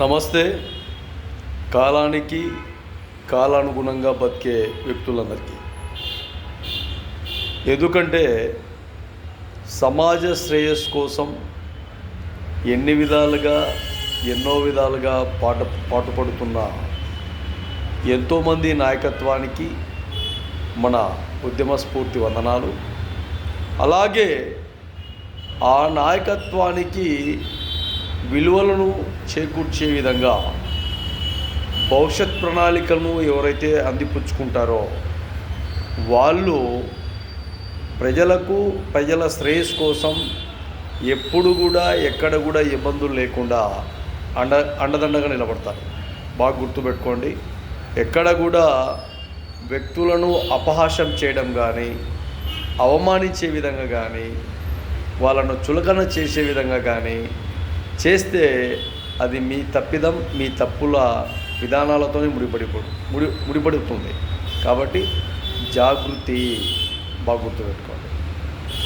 నమస్తే. కాలానికి కాలానుగుణంగా బతికే వ్యక్తులందరికీ, ఎందుకంటే సమాజ శ్రేయస్సు కోసం ఎన్నో విధాలుగా పాటుపడుతున్న ఎంతోమంది నాయకత్వానికి మన ఉద్యమ స్ఫూర్తి వందనాలు. అలాగే ఆ నాయకత్వానికి విలువలను చేకూర్చే విధంగా భవిష్యత్ ప్రణాళికలను ఎవరైతే అందిపుచ్చుకుంటారో వాళ్ళు ప్రజల శ్రేయస్సు కోసం ఎప్పుడు కూడా ఎక్కడ కూడా ఇబ్బందులు లేకుండా అండదండగా నిలబడతారు. బాగా గుర్తుపెట్టుకోండి. ఎక్కడ కూడా వ్యక్తులను అపహాస్యం చేయడం కానీ, అవమానించే విధంగా కానీ, వాళ్ళను చులకన చేసే విధంగా కానీ చేస్తే అది మీ తప్పిదం, మీ తప్పుల విధానాలతోనే ముడిపడుతుంది. కాబట్టి జాగృతి, బాగా గుర్తుపెట్టుకోండి.